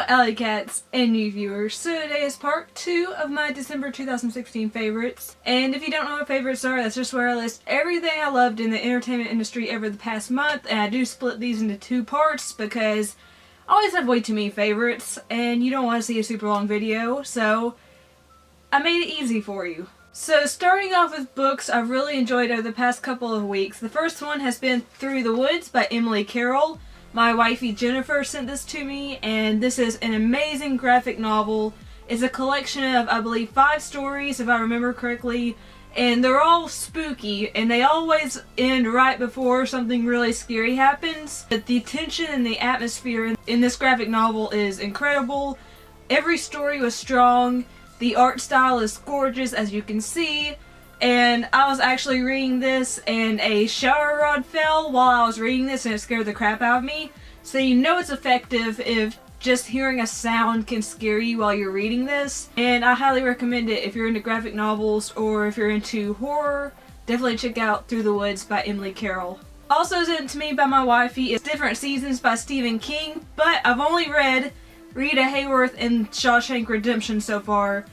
Alycats and new viewers. So today is part 2 of my December 2016 favorites. And if you don't know what favorites are, that's just where I list everything I loved in the entertainment industry over the past month. And I do split these into 2 parts because I always have way too many favorites and you don't want to see a super long video. So I made it easy for you. So starting off with books I've really enjoyed over the past couple of weeks. The first one has been Through the Woods by Emily Carroll. My wifey Jennifer sent this to me, and this is an amazing graphic novel. It's a collection of, I believe, 5 stories, if I remember correctly, and they're all spooky, and they always end right before something really scary happens. But the tension and the atmosphere in this graphic novel is incredible. Every story was strong. The art style is gorgeous, as you can see. And I was actually reading this and a shower rod fell while I was reading this and it scared the crap out of me. So you know it's effective if just hearing a sound can scare you while you're reading this. And I highly recommend it if you're into graphic novels or if you're into horror. Definitely check out Through the Woods by Emily Carroll. Also sent to me by my wifey is Different Seasons by Stephen King, but I've only read Rita Hayworth and Shawshank Redemption so far.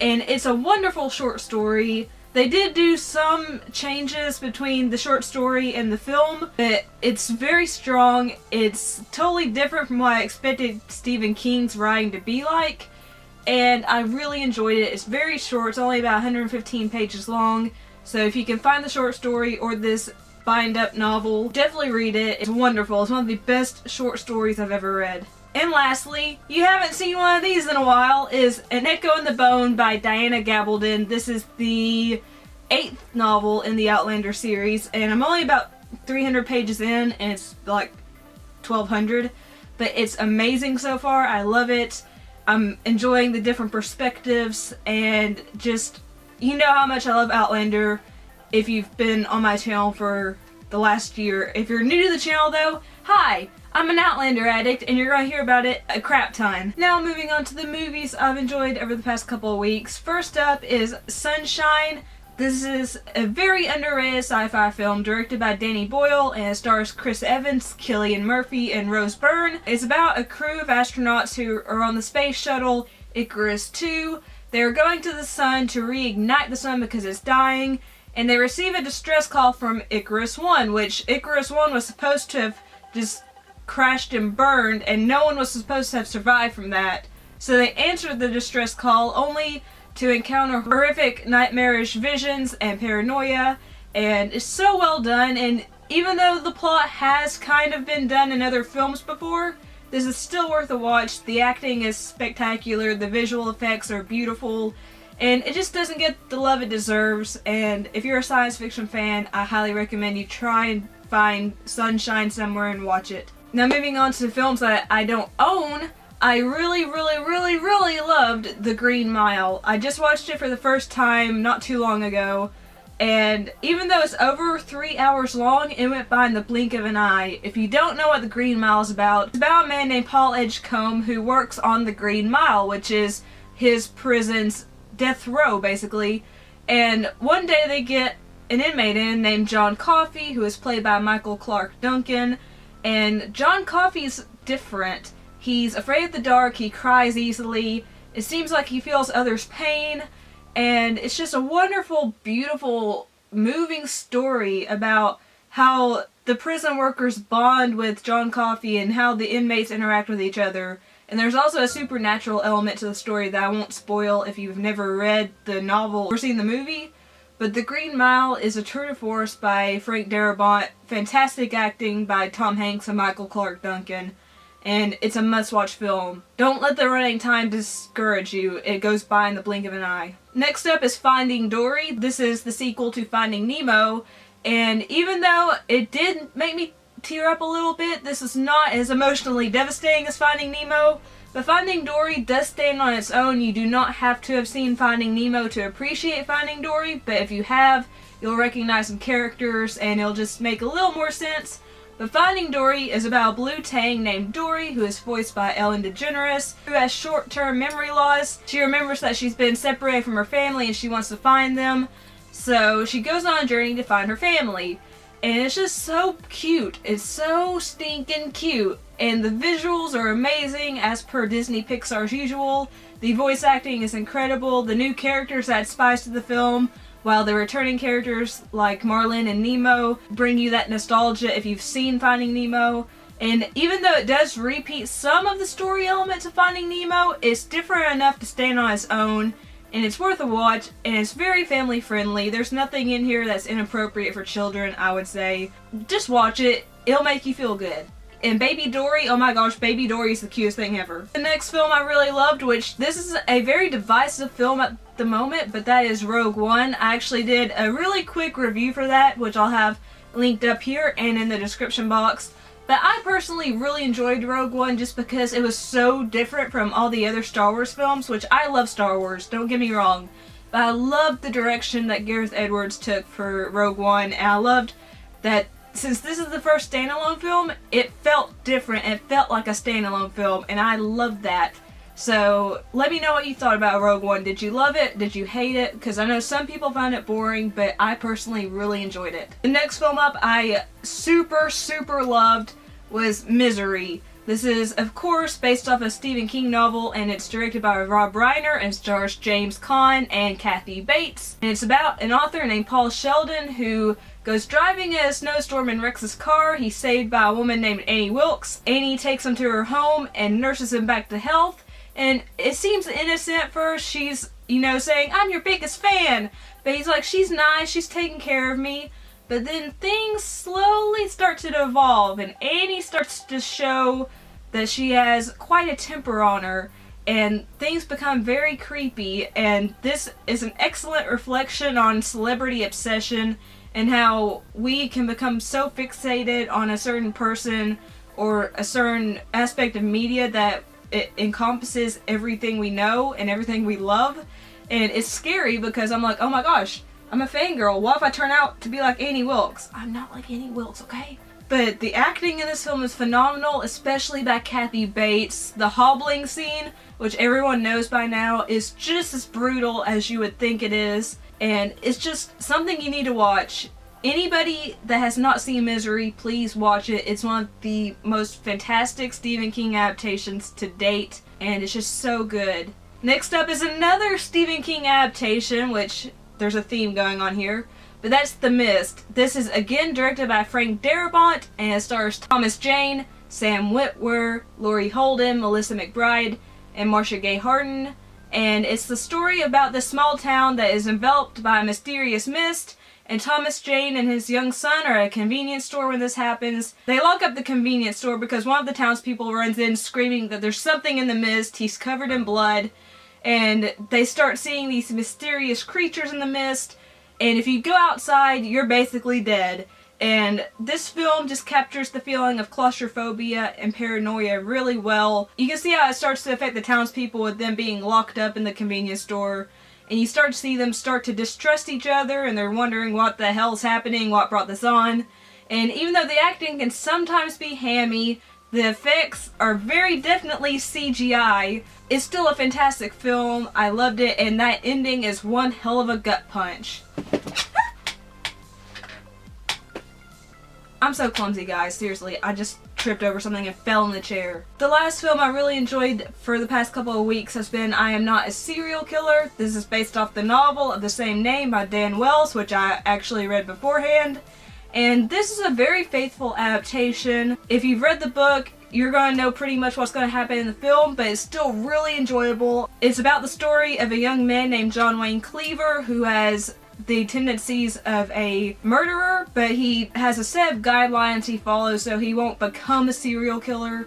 And it's a wonderful short story. They did do some changes between the short story and the film, but it's very strong. It's totally different from what I expected Stephen King's writing to be like, and I really enjoyed it. It's very short. It's only about 115 pages long, so if you can find the short story or this bind-up novel, definitely read it. It's wonderful. It's one of the best short stories I've ever read. And lastly, you haven't seen one of these in a while, is An Echo in the Bone by Diana Gabaldon. This is the 8th novel in the Outlander series, and I'm only about 300 pages in, and it's like 1200, but it's amazing so far. I love it. I'm enjoying the different perspectives, and just, you know how much I love Outlander if you've been on my channel for the last year. If you're new to the channel though, hi! I'm an Outlander addict, and you're gonna hear about it a crap ton. Now moving on to the movies I've enjoyed over the past couple of weeks. First up is Sunshine. This is a very underrated sci-fi film directed by Danny Boyle and it stars Chris Evans, Cillian Murphy, and Rose Byrne. It's about a crew of astronauts who are on the space shuttle Icarus II. They're going to the sun to reignite the sun because it's dying, and they receive a distress call from Icarus I, which Icarus I was supposed to have just crashed and burned, and no one was supposed to have survived from that. So they answered the distress call only to encounter horrific nightmarish visions and paranoia, and it's so well done. And even though the plot has kind of been done in other films before, this is still worth a watch. The acting is spectacular, the visual effects are beautiful, and it just doesn't get the love it deserves. And if you're a science fiction fan, I highly recommend you try and find Sunshine somewhere and watch it. Now moving on to films that I don't own, I really loved The Green Mile. I just watched it for the first time not too long ago, and even though it's over 3 hours long, it went by in the blink of an eye. If you don't know what The Green Mile is about, it's about a man named Paul Edgecombe who works on the Green Mile, which is his prison's death row, basically. And one day they get an inmate in named John Coffey, who is played by Michael Clarke Duncan. And John Coffey's different. He's afraid of the dark, he cries easily, it seems like he feels others' pain, and it's just a wonderful, beautiful, moving story about how the prison workers bond with John Coffey and how the inmates interact with each other. And there's also a supernatural element to the story that I won't spoil if you've never read the novel or seen the movie. But The Green Mile is a tour de force by Frank Darabont, fantastic acting by Tom Hanks and Michael Clarke Duncan, and it's a must-watch film. Don't let the running time discourage you, it goes by in the blink of an eye. Next up is Finding Dory. This is the sequel to Finding Nemo, and even though it did make me tear up a little bit, this is not as emotionally devastating as Finding Nemo. But Finding Dory does stand on its own. You do not have to have seen Finding Nemo to appreciate Finding Dory, but if you have, you'll recognize some characters and it'll just make a little more sense. But Finding Dory is about a blue tang named Dory, who is voiced by Ellen DeGeneres, who has short-term memory loss. She remembers that she's been separated from her family and she wants to find them, so she goes on a journey to find her family. And it's just so cute. It's so stinking cute. and the visuals are amazing as per Disney Pixar's usual. The voice acting is incredible. The new characters add spice to the film, while the returning characters like Marlin and Nemo bring you that nostalgia if you've seen Finding Nemo. And even though it does repeat some of the story elements of Finding Nemo, it's different enough to stand on its own, and it's worth a watch, and it's very family friendly. There's nothing in here that's inappropriate for children, I would say. Just watch it. It'll make you feel good. And Baby Dory, oh my gosh, Baby Dory is the cutest thing ever. The next film I really loved, which this is a very divisive film at the moment, but that is Rogue One. I actually did a really quick review for that, which I'll have linked up here and in the description box. But I personally really enjoyed Rogue One just because it was so different from all the other Star Wars films, which I love Star Wars, don't get me wrong. But I loved the direction that Gareth Edwards took for Rogue One, and I loved that since this is the first standalone film, it felt different. It felt like a standalone film, and I loved that. So let me know what you thought about Rogue One. Did you love it? Did you hate it? Because I know some people find it boring, but I personally really enjoyed it. The next film up I super loved was Misery. This is, of course, based off a Stephen King novel, and it's directed by Rob Reiner and stars James Caan and Kathy Bates. And it's about an author named Paul Sheldon who goes driving in a snowstorm and wrecks his car. He's saved by a woman named Annie Wilkes. Annie takes him to her home and nurses him back to health. And it seems innocent at first. She's, saying, "I'm your biggest fan." But he's like, she's nice, she's taking care of me. But then things slowly start to evolve, and Annie starts to show that she has quite a temper on her, and things become very creepy. And this is an excellent reflection on celebrity obsession and how we can become so fixated on a certain person or a certain aspect of media that it encompasses everything we know and everything we love. And it's scary because I'm like, oh my gosh, I'm a fangirl. What if I turn out to be like Annie Wilkes? I'm not like Annie Wilkes, okay? But the acting in this film is phenomenal, especially by Kathy Bates. The hobbling scene, which everyone knows by now, is just as brutal as you would think it is. And it's just something you need to watch. Anybody that has not seen Misery, please watch it. It's one of the most fantastic Stephen King adaptations to date, and it's just so good. Next up is another Stephen King adaptation, which there's a theme going on here, but that's The Mist. This is again directed by Frank Darabont, and it stars Thomas Jane, Sam Witwer, Laurie Holden, Melissa McBride, and Marcia Gay Harden. And it's the story about this small town that is enveloped by a mysterious mist, and Thomas Jane and his young son are at a convenience store when this happens. They lock up the convenience store because one of the townspeople runs in screaming that there's something in the mist. He's covered in blood. And they start seeing these mysterious creatures in the mist, and if you go outside, you're basically dead. And this film just captures the feeling of claustrophobia and paranoia really well. You can see how it starts to affect the townspeople with them being locked up in the convenience store, and you start to see them start to distrust each other, and they're wondering what the hell's happening, what brought this on. And even though the acting can sometimes be hammy, the effects are very definitely CGI. It's still a fantastic film. I loved it, and that ending is one hell of a gut punch. I'm so clumsy, guys. Seriously, I just tripped over something and fell in the chair. The last film I really enjoyed for the past couple of weeks has been I Am Not a Serial Killer. This is based off the novel of the same name by Dan Wells, which I actually read beforehand. And this is a very faithful adaptation. If you've read the book, you're going to know pretty much what's going to happen in the film, but it's still really enjoyable. It's about the story of a young man named John Wayne Cleaver who has the tendencies of a murderer, but he has a set of guidelines he follows so he won't become a serial killer.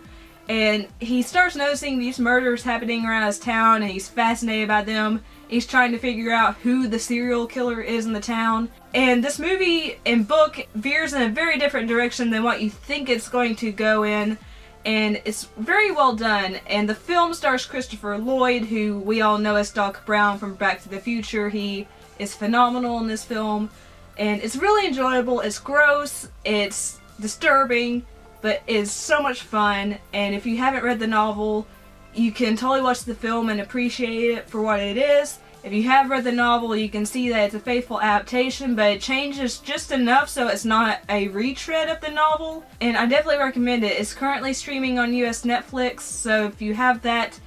And he starts noticing these murders happening around his town, and he's fascinated by them. He's trying to figure out who the serial killer is in the town. And this movie and book veers in a very different direction than what you think it's going to go in. And it's very well done. And the film stars Christopher Lloyd, who we all know as Doc Brown from Back to the Future. He is phenomenal in this film. And it's really enjoyable. It's gross. It's disturbing. But it's so much fun. And if you haven't read the novel, you can totally watch the film and appreciate it for what it is. If you have read the novel, you can see that it's a faithful adaptation, but it changes just enough so it's not a retread of the novel. And I definitely recommend it. It's currently streaming on US Netflix, so if you have that,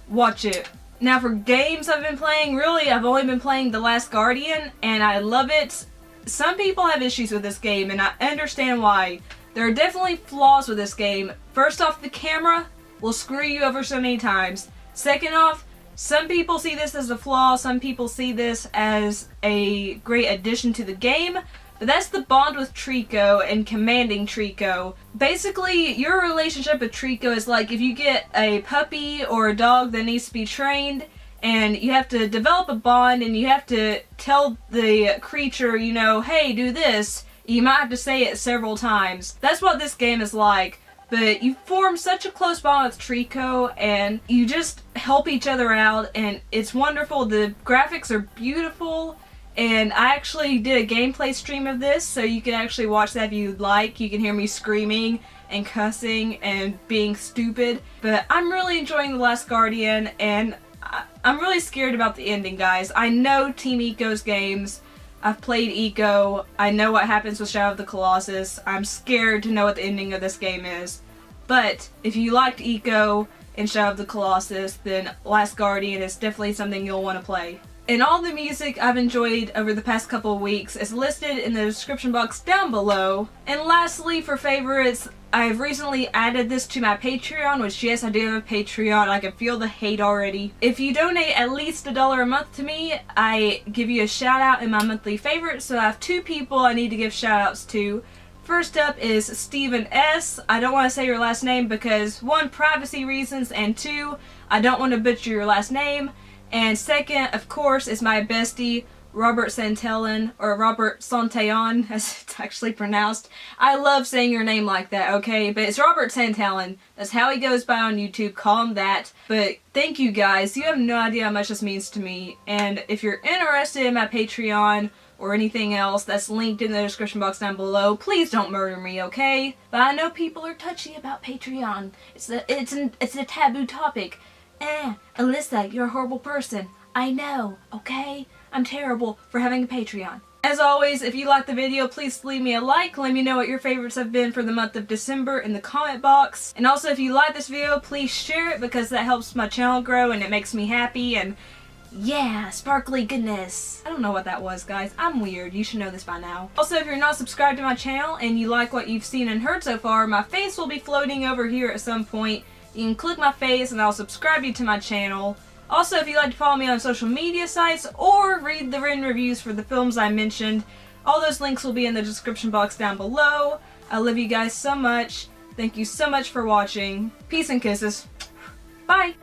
watch it. Now for games I've been playing, really I've only been playing The Last Guardian, and I love it. Some people have issues with this game, and I understand why. There are definitely flaws with this game. First off, the camera will screw you over so many times. Second off, some people see this as a flaw, some people see this as a great addition to the game, but that's the bond with Trico and commanding Trico. Basically, your relationship with Trico is like if you get a puppy or a dog that needs to be trained, and you have to develop a bond and you have to tell the creature, you know, hey, do this. You might have to say it several times. That's what this game is like. But you form such a close bond with Trico, and you just help each other out, and it's wonderful. The graphics are beautiful, and I actually did a gameplay stream of this, so you can actually watch that if you'd like. You can hear me screaming and cussing and being stupid. But I'm really enjoying The Last Guardian, and I'm really scared about the ending, guys. I know Team Eco's games. I've played Eco. I know what happens with Shadow of the Colossus. I'm scared to know what the ending of this game is. But if you liked Eco and Shadow of the Colossus, then Last Guardian is definitely something you'll want to play. And all the music I've enjoyed over the past couple of weeks is listed in the description box down below. And lastly, for favorites, I've recently added this to my Patreon, which yes, I do have a Patreon. I can feel the hate already. If you donate at least $1 a month to me, I give you a shout out in my monthly favorites. So I have two people I need to give shout outs to. First up is Stephen S. I don't want to say your last name because one, privacy reasons, and two, I don't want to butcher your last name. And second, of course, is my bestie, Robert Santellan, or Robert Santellan, as it's actually pronounced. I love saying your name like that, okay? But it's Robert Santellan. That's how he goes by on YouTube. Call him that. But thank you guys. You have no idea how much this means to me. And if you're interested in my Patreon or anything else that's linked in the description box down below, please don't murder me, okay? But I know people are touchy about Patreon. It's a taboo topic. Alyssa, you're a horrible person. I know, okay? I'm terrible for having a Patreon. As always, if you liked the video, please leave me a like. Let me know what your favorites have been for the month of December in the comment box. And also, if you like this video, please share it because that helps my channel grow and it makes me happy. And yeah, sparkly goodness. I don't know what that was, guys. I'm weird. You should know this by now. Also, if you're not subscribed to my channel and you like what you've seen and heard so far, my face will be floating over here at some point. You can click my face and I'll subscribe you to my channel. Also, if you'd like to follow me on social media sites or read the written reviews for the films I mentioned, all those links will be in the description box down below. I love you guys so much. Thank you so much for watching. Peace and kisses. Bye!